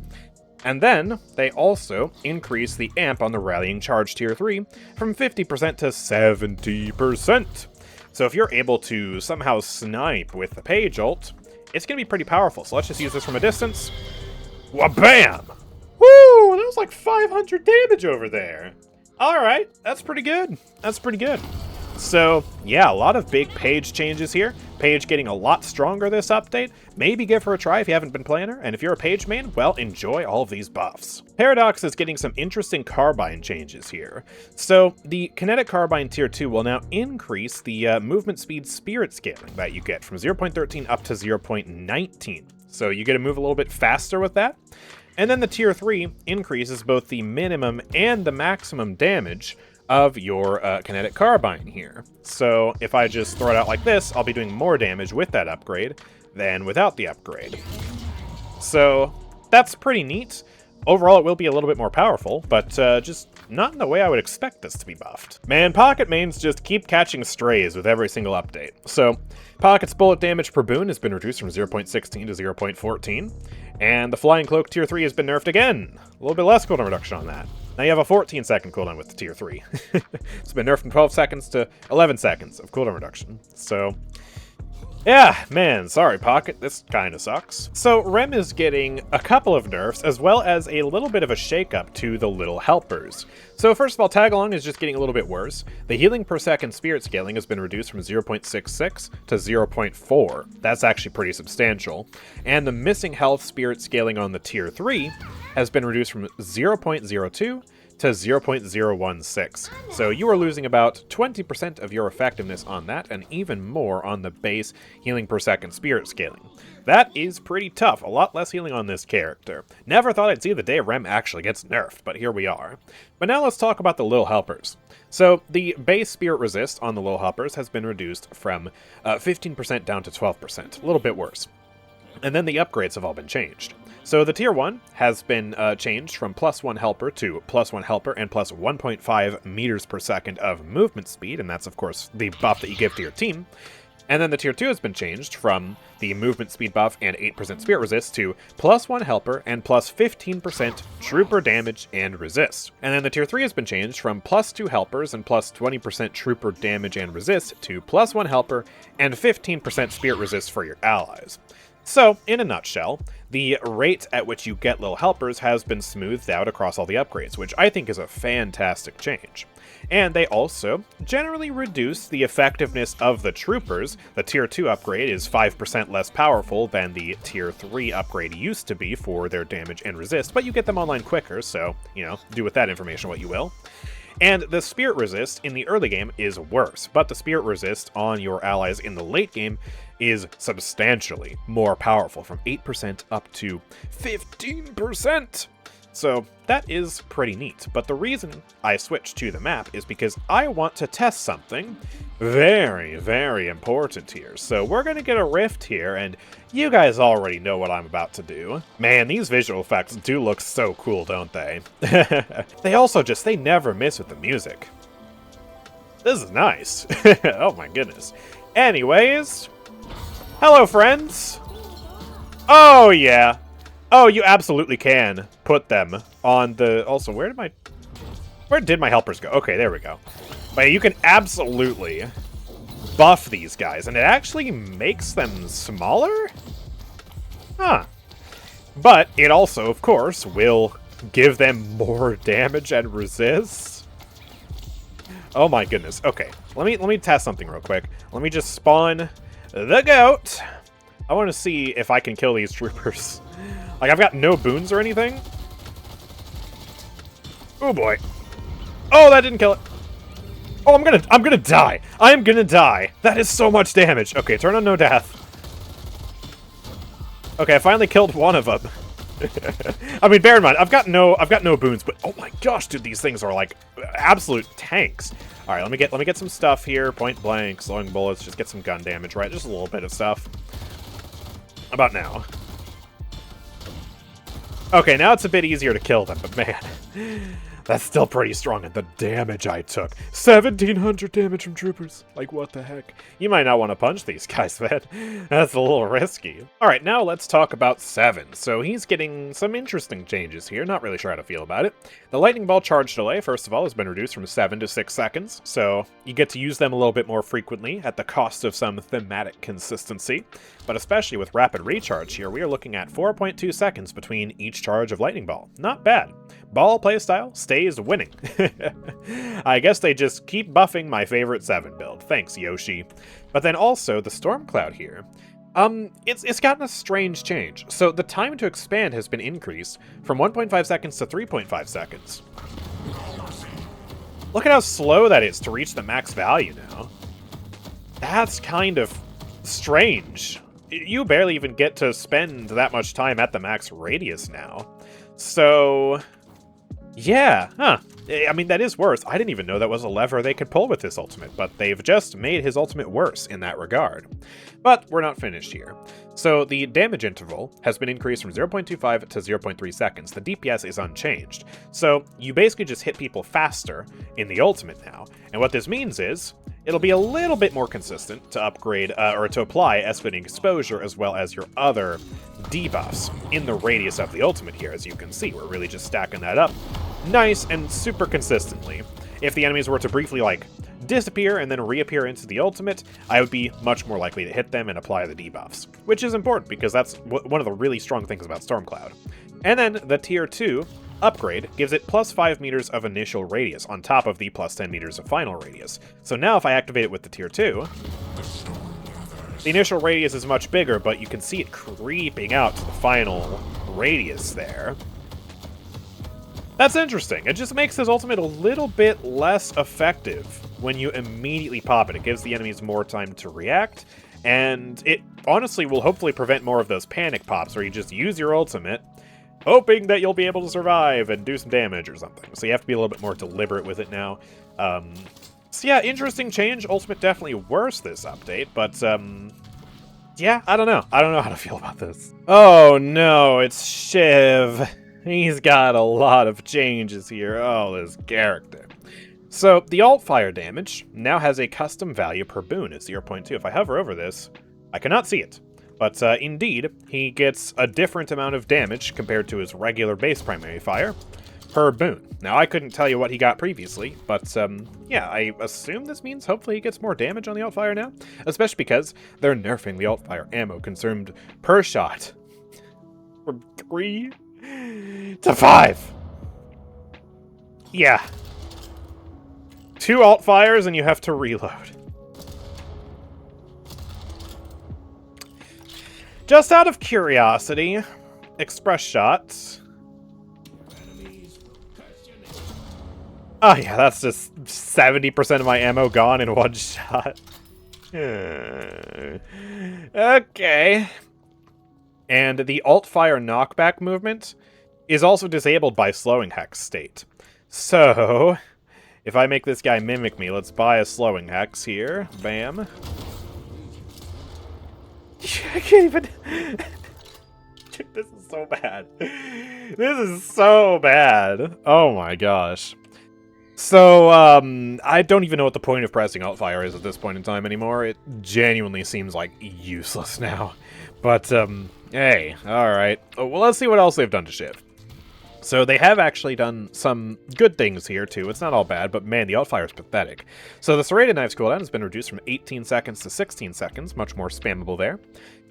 And then, they also increase the amp on the Rallying Charge Tier 3 from 50% to 70%. So if you're able to somehow snipe with the Paige ult, it's going to be pretty powerful. So let's just use this from a distance. Wha-bam! Woo! That was like 500 damage over there. Alright, that's pretty good. That's pretty good. So, yeah, a lot of big Paige changes here. Paige getting a lot stronger this update. Maybe give her a try if you haven't been playing her, and if you're a Paige main, well, enjoy all of these buffs. Paradox is getting some interesting carbine changes here. So, the Kinetic Carbine Tier 2 will now increase the movement speed spirit scaling that you get from 0.13 up to 0.19. So you get to move a little bit faster with that. And then the Tier 3 increases both the minimum and the maximum damage of your Kinetic Carbine here. So if I just throw it out like this, I'll be doing more damage with that upgrade than without the upgrade. So that's pretty neat. Overall, it will be a little bit more powerful, but just not in the way I would expect this to be buffed. Man, Pocket mains just keep catching strays with every single update. So, Pocket's bullet damage per Boon has been reduced from 0.16 to 0.14, and the Flying Cloak Tier 3 has been nerfed again. A little bit less cooldown reduction on that. Now you have a 14-second cooldown with the Tier 3. It's been nerfed from 12 seconds to 11 seconds of cooldown reduction. So, yeah, man, sorry Pocket, this kinda sucks. So Rem is getting a couple of nerfs, as well as a little bit of a shakeup to the little helpers. So first of all, Tagalong is just getting a little bit worse. The healing per second spirit scaling has been reduced from 0.66 to 0.4. That's actually pretty substantial. And the missing health spirit scaling on the Tier 3 has been reduced from 0.02 to 0.016. So you are losing about 20% of your effectiveness on that, and even more on the base healing per second spirit scaling. That is pretty tough. A lot less healing on this character. Never thought I'd see the day Rem actually gets nerfed, but here we are. But now let's talk about the Lil Helpers. So the base spirit resist on the Lil Helpers has been reduced from 15% down to 12%. A little bit worse. And then the upgrades have all been changed. So the Tier 1 has been changed from +1 helper to +1 helper and plus 1.5 meters per second of movement speed, and that's of course the buff that you give to your team. And then the tier 2 has been changed from the movement speed buff and 8% spirit resist to +1 helper and plus 15% trooper damage and resist. And then the tier 3 has been changed from +2 helpers and plus 20% trooper damage and resist to +1 helper and 15% spirit resist for your allies. So, in a nutshell, the rate at which you get little helpers has been smoothed out across all the upgrades, which I think is a fantastic change. And they also generally reduce the effectiveness of the troopers. The tier 2 upgrade is 5% less powerful than the tier 3 upgrade used to be for their damage and resist, but you get them online quicker, so, do with that information what you will. And the spirit resist in the early game is worse, but the spirit resist on your allies in the late game is substantially more powerful, from 8% up to 15%. So that is pretty neat, but the reason I switched to the map is because I want to test something very, very important here. So we're going to get a rift here, and you guys already know what I'm about to do. Man, these visual effects do look so cool, don't they? They never miss with the music. This is nice. Oh my goodness. Anyways, hello friends. Oh yeah. Oh, you absolutely can put them on the... Also, where did my helpers go? Okay, there we go. But you can absolutely buff these guys, and it actually makes them smaller? Huh. But it also, of course, will give them more damage and resist. Oh my goodness. Okay, let me test something real quick. Let me just spawn the goat. I want to see if I can kill these troopers. Like, I've got no boons or anything. Oh boy. Oh, that didn't kill it. Oh, I'm gonna die. I'm gonna die. That is so much damage. Okay, turn on no death. Okay, I finally killed one of them. I mean, bear in mind, I've got no boons, but oh my gosh, dude, these things are like absolute tanks. All right, let me get some stuff here. Point blank, slowing bullets, just get some gun damage, right? Just a little bit of stuff. How about now? Okay, now it's a bit easier to kill them, but man, that's still pretty strong. And the damage I took. 1,700 damage from troopers. Like, what the heck? You might not want to punch these guys, man. That's a little risky. Alright, now let's talk about 7. So he's getting some interesting changes here. Not really sure how to feel about it. The lightning ball charge delay, first of all, has been reduced from 7 to 6 seconds. So you get to use them a little bit more frequently at the cost of some thematic consistency. But especially with rapid recharge here, we are looking at 4.2 seconds between each charge of lightning ball. Not bad. Ball playstyle stays winning. I guess they just keep buffing my favorite 7 build. Thanks, Yoshi. But then also, the Storm Cloud here, it's gotten a strange change. So the time to expand has been increased from 1.5 seconds to 3.5 seconds. Look at how slow that is to reach the max value now. That's kind of strange. You barely even get to spend that much time at the max radius now. So, yeah, huh. I mean, that is worse. I didn't even know that was a lever they could pull with this ultimate, but they've just made his ultimate worse in that regard. But we're not finished here. So the damage interval has been increased from 0.25 to 0.3 seconds. The DPS is unchanged. So you basically just hit people faster in the ultimate now. And what this means is it'll be a little bit more consistent to upgrade or to apply escalating exposure as well as your other debuffs in the radius of the ultimate here. As you can see, we're really just stacking that up nice and super consistently. If the enemies were to briefly, like, disappear and then reappear into the ultimate, I would be much more likely to hit them and apply the debuffs, which is important because that's one of the really strong things about Stormcloud. And then the tier 2 upgrade gives it plus 5 meters of initial radius on top of the plus 10 meters of final radius. So now if I activate it with the tier 2, the initial radius is much bigger, but you can see it creeping out to the final radius there. That's interesting. It just makes his ultimate a little bit less effective when you immediately pop it. It gives the enemies more time to react, and it honestly will hopefully prevent more of those panic pops where you just use your ultimate, hoping that you'll be able to survive and do some damage or something. So you have to be a little bit more deliberate with it now. So yeah, interesting change. Ultimate definitely worse this update, but yeah, I don't know. I don't know how to feel about this. Oh no, it's Shiv. He's got a lot of changes here. Oh, this character. So the alt fire damage now has a custom value per boon at 0.2. If I hover over this, I cannot see it. But indeed, he gets a different amount of damage compared to his regular base primary fire per boon. Now, I couldn't tell you what he got previously, but yeah, I assume this means hopefully he gets more damage on the alt fire now, especially because they're nerfing the alt fire ammo consumed per shot from 3 to 5. Yeah. 2 alt fires and you have to reload. Just out of curiosity, express shots. Oh yeah, that's just 70% of my ammo gone in one shot. Okay. And the alt fire knockback movement is also disabled by slowing hex state. So, if I make this guy mimic me, let's buy a slowing hex here. Bam. I can't even... This is so bad. This is so bad. Oh my gosh. So, I don't even know what the point of pressing alt fire is at this point in time anymore. It genuinely seems like useless now. But, hey, alright. Well, let's see what else they've done to Shiv. So they have actually done some good things here, too. It's not all bad, but man, the alt fire is pathetic. So the serrated knife's cooldown has been reduced from 18 seconds to 16 seconds, much more spammable there.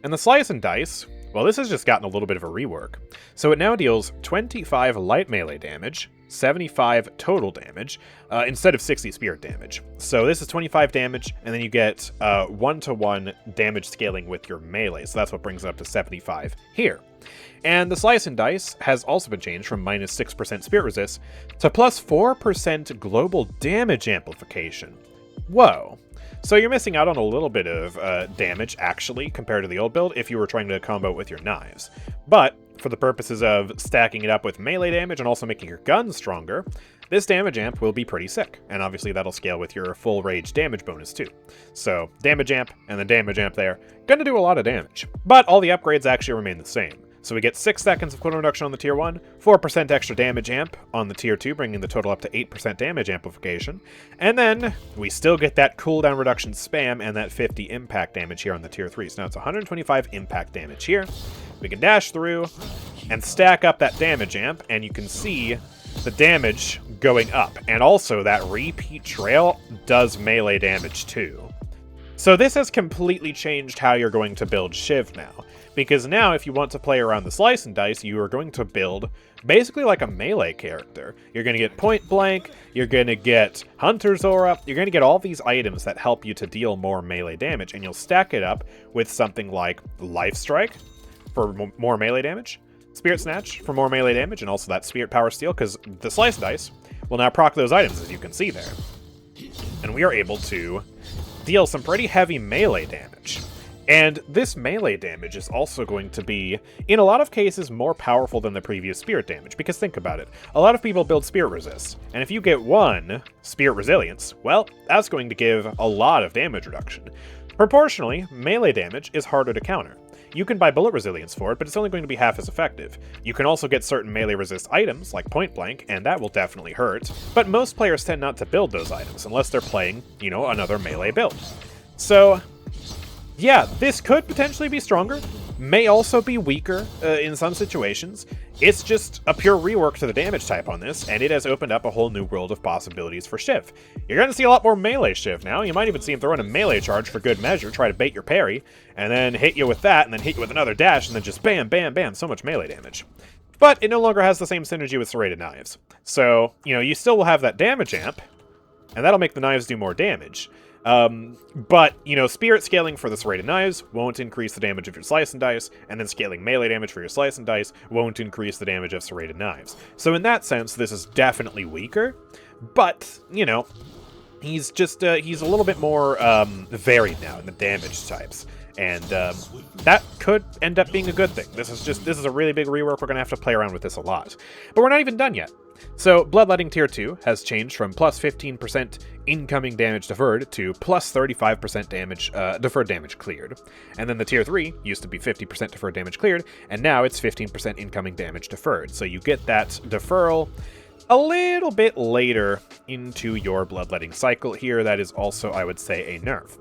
And the slice and dice, well, this has just gotten a little bit of a rework. So it now deals 25 light melee damage, 75 total damage, instead of 60 spirit damage. So this is 25 damage, and then you get 1-to-1 damage scaling with your melee, so that's what brings it up to 75 here. And the slice and dice has also been changed from minus 6% spirit resist to plus 4% global damage amplification. Whoa. So you're missing out on a little bit of damage, actually, compared to the old build if you were trying to combo it with your knives. But for the purposes of stacking it up with melee damage and also making your guns stronger, this damage amp will be pretty sick. And obviously that'll scale with your full rage damage bonus too. So damage amp and the damage amp there, gonna do a lot of damage. But all the upgrades actually remain the same. So we get 6 seconds of cooldown reduction on the tier 1, 4% extra damage amp on the tier 2, bringing the total up to 8% damage amplification. And then we still get that cooldown reduction spam and that 50 impact damage here on the tier 3. So now it's 125 impact damage here. We can dash through and stack up that damage amp, and you can see the damage going up. And also that repeat trail does melee damage too. So this has completely changed how you're going to build Shiv now. Because now, if you want to play around the slice and dice, you are going to build basically like a melee character. You're going to get point blank, you're going to get Hunter's Aura, you're going to get all these items that help you to deal more melee damage, and you'll stack it up with something like Life Strike for more melee damage, Spirit Snatch for more melee damage, and also that Spirit Power Steal, because the slice and dice will now proc those items, as you can see there. And we are able to deal some pretty heavy melee damage. And this melee damage is also going to be, in a lot of cases, more powerful than the previous spirit damage, because think about it. A lot of people build spirit resist, and if you get 1 spirit resilience, well, that's going to give a lot of damage reduction. Proportionally, melee damage is harder to counter. You can buy bullet resilience for it, but it's only going to be half as effective. You can also get certain melee resist items, like point blank, and that will definitely hurt, but most players tend not to build those items unless they're playing, you know, another melee build. So yeah, this could potentially be stronger, may also be weaker in some situations. It's just a pure rework to the damage type on this, and it has opened up a whole new world of possibilities for Shiv. You're going to see a lot more melee Shiv now. You might even see him throw in a melee charge for good measure, try to bait your parry, and then hit you with that, and then hit you with another dash, and then just bam, bam, bam, so much melee damage. But it no longer has the same synergy with serrated knives. So, you know, you still will have that damage amp, and that'll make the knives do more damage. But, you know, spirit scaling for the serrated knives won't increase the damage of your slice and dice, and then scaling melee damage for your slice and dice won't increase the damage of serrated knives. So in that sense, this is definitely weaker, but, you know, he's just, he's a little bit more, varied now in the damage types. And, that could end up being a good thing. This is a really big rework. We're gonna have to play around with this a lot. But we're not even done yet. So, Bloodletting Tier 2 has changed from plus 15% incoming damage deferred to plus 35% damage, deferred damage cleared. And then the Tier 3 used to be 50% deferred damage cleared, and now it's 15% incoming damage deferred. So you get that deferral a little bit later into your bloodletting cycle here. That is also, I would say, a nerf.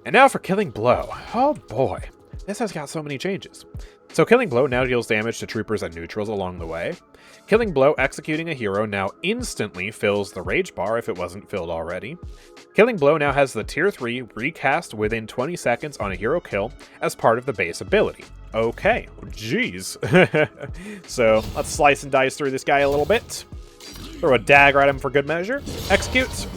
And now for Killing Blow. Oh boy, this has got so many changes. So Killing Blow now deals damage to troopers and neutrals along the way. Killing Blow executing a hero now instantly fills the rage bar if it wasn't filled already. Killing Blow now has the tier 3 recast within 20 seconds on a hero kill as part of the base ability. Okay, jeez. So let's slice and dice through this guy a little bit. Throw a dagger at him for good measure. Execute.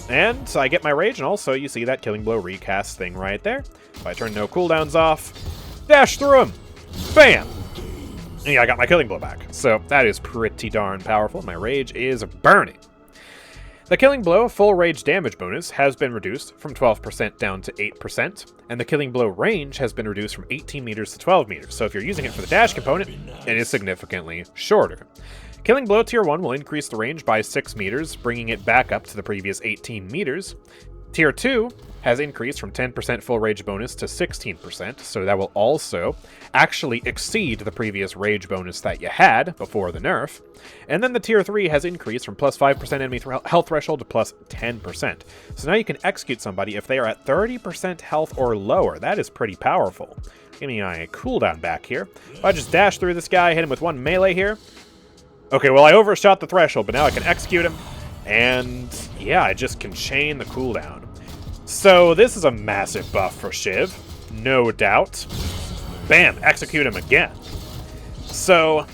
And so I get my rage, and also you see that Killing Blow recast thing right there. If I turn no cooldowns off, dash through him. Bam! And yeah, I got my Killing Blow back. So that is pretty darn powerful. My rage is burning. The Killing Blow full rage damage bonus has been reduced from 12% down to 8%, and the Killing Blow range has been reduced from 18 meters to 12 meters. So if you're using it for the dash component, it is significantly shorter. Killing Blow Tier 1 will increase the range by 6 meters, bringing it back up to the previous 18 meters. Tier 2 has increased from 10% full rage bonus to 16%, so that will also actually exceed the previous rage bonus that you had before the nerf. And then the Tier 3 has increased from plus 5% enemy health threshold to plus 10%. So now you can execute somebody if they are at 30% health or lower. That is pretty powerful. Give me a cooldown back here. If I just dash through this guy, hit him with one melee here. Okay, well I overshot the threshold, but now I can execute him. And yeah, I just can chain the cooldown. So this is a massive buff for Shiv, no doubt. Bam, execute him again. So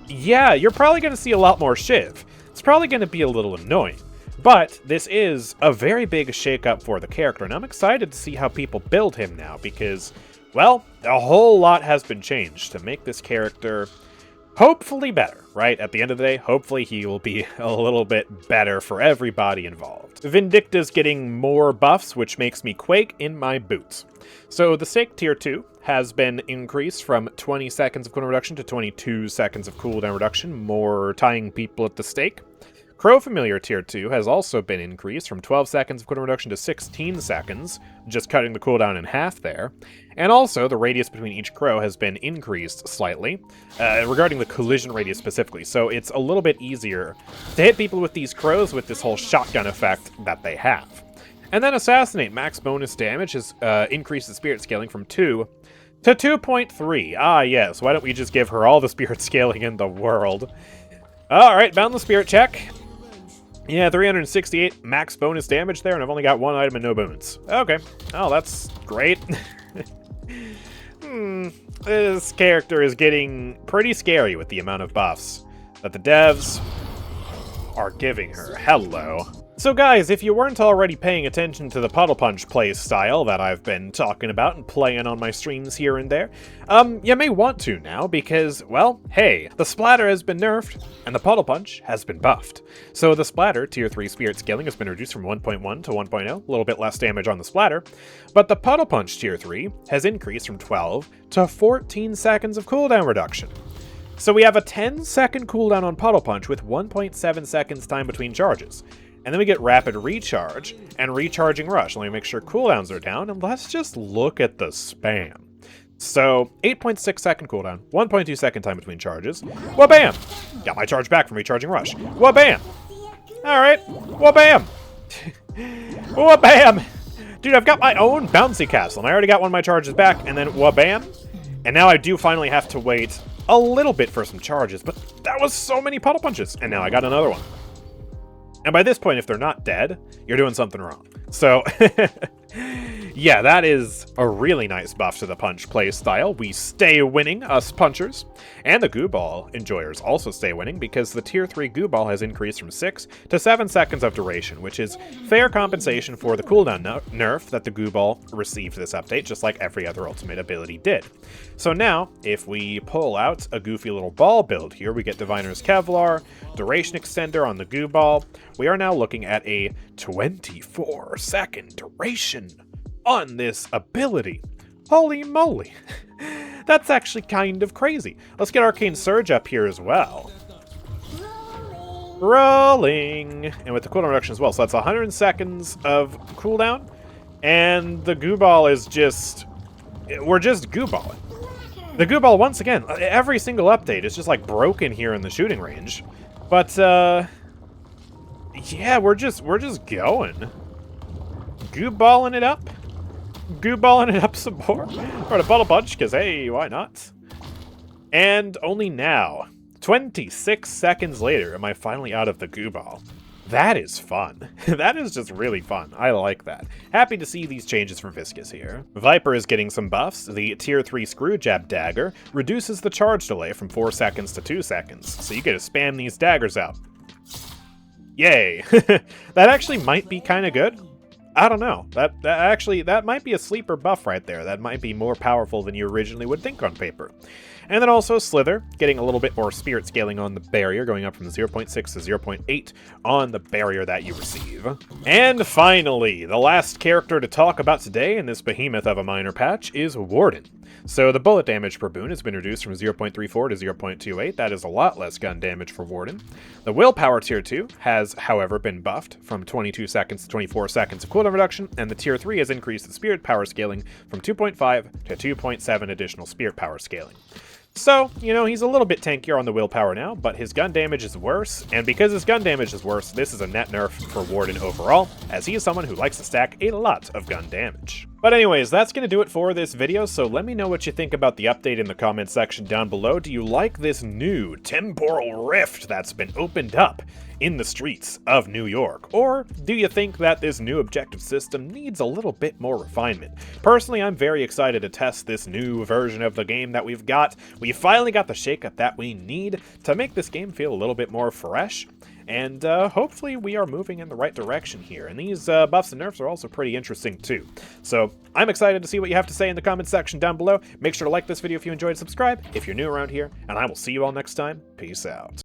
yeah, you're probably going to see a lot more Shiv. It's probably going to be a little annoying. But this is a very big shakeup for the character, and I'm excited to see how people build him now because, well, a whole lot has been changed to make this character hopefully better, right? At the end of the day, hopefully he will be a little bit better for everybody involved. Vindicta's getting more buffs, which makes me quake in my boots. So the stake tier 2 has been increased from 20 seconds of cooldown reduction to 22 seconds of cooldown reduction, more tying people at the stake. Crow Familiar Tier 2 has also been increased from 12 seconds of cooldown reduction to 16 seconds, just cutting the cooldown in half there. And also, the radius between each crow has been increased slightly, regarding the collision radius specifically, so it's a little bit easier to hit people with these crows with this whole shotgun effect that they have. And then Assassinate max bonus damage has increased the spirit scaling from 2 to 2.3. Ah yes, why don't we just give her all the spirit scaling in the world? Alright, Boundless Spirit check. Yeah, 368 max bonus damage there, and I've only got one item and no boons. Okay. Oh, that's great. This character is getting pretty scary with the amount of buffs that the devs are giving her. Hello. So guys, if you weren't already paying attention to the Puddle Punch play style that I've been talking about and playing on my streams here and there, you may want to now because, well, hey, the Splatter has been nerfed and the Puddle Punch has been buffed. So the Splatter Tier 3 Spirit Scaling has been reduced from 1.1 to 1.0, a little bit less damage on the Splatter, but the Puddle Punch Tier 3 has increased from 12 to 14 seconds of cooldown reduction. So we have a 10-second cooldown on Puddle Punch with 1.7 seconds time between charges. And then we get Rapid Recharge and Recharging Rush. Let me make sure cooldowns are down, and let's just look at the spam. So, 8.6 second cooldown, 1.2 second time between charges. Wha-bam! Got my charge back from Recharging Rush. Wha-bam! Alright, wha-bam! Wha-bam! Dude, I've got my own bouncy castle, and I already got one of my charges back, and then wha-bam! And now I do finally have to wait a little bit for some charges, but that was so many Puddle Punches, and now I got another one. And by this point, if they're not dead, you're doing something wrong. So, yeah, that is a really nice buff to the punch play style. We stay winning, us punchers. And the goo ball enjoyers also stay winning because the tier 3 goo ball has increased from 6 to 7 seconds of duration, which is fair compensation for the cooldown nerf that the goo ball received this update, just like every other ultimate ability did. So now, if we pull out a goofy little ball build here, we get Diviner's Kevlar, duration extender on the goo ball. We are now looking at a 24-second duration on this ability. Holy moly. That's actually kind of crazy. Let's get Arcane Surge up here as well. Rolling! And with the cooldown reduction as well. So that's 100 seconds of cooldown. And the goo ball is just... we're just goo balling. The goo ball, once again, every single update is just like broken here in the shooting range. But, yeah, we're just going. Goo-balling it up. Goo-balling it up some more. Or a bottle punch, because, hey, why not? And only now, 26 seconds later, am I finally out of the goo ball. That is fun. That is just really fun. I like that. Happy to see these changes from Viscous here. Vyper is getting some buffs. The tier 3 screw jab dagger reduces the charge delay from 4 seconds to 2 seconds, so you get to spam these daggers out. Yay! That actually might be kind of good. I don't know. That might be a sleeper buff right there. That might be more powerful than you originally would think on paper. And then also Slither, getting a little bit more spirit scaling on the barrier, going up from 0.6 to 0.8 on the barrier that you receive. And finally, the last character to talk about today in this behemoth of a minor patch is Warden. So the bullet damage per boon has been reduced from 0.34 to 0.28. That is a lot less gun damage for Warden. The willpower tier 2 has, however, been buffed from 22 seconds to 24 seconds of cooldown reduction, and the tier 3 has increased the spirit power scaling from 2.5 to 2.7 additional spirit power scaling. So, you know, he's a little bit tankier on the willpower now, but his gun damage is worse, and because his gun damage is worse, this is a net nerf for Warden overall, as he is someone who likes to stack a lot of gun damage. But anyways, that's going to do it for this video, so let me know what you think about the update in the comments section down below. Do you like this new temporal rift that's been opened up in the streets of New York? Or do you think that this new objective system needs a little bit more refinement? Personally, I'm very excited to test this new version of the game that we've got. We finally got the shakeup that we need to make this game feel a little bit more fresh. And hopefully we are moving in the right direction here. And these buffs and nerfs are also pretty interesting too. So I'm excited to see what you have to say in the comments section down below. Make sure to like this video if you enjoyed, subscribe if you're new around here, and I will see you all next time. Peace out.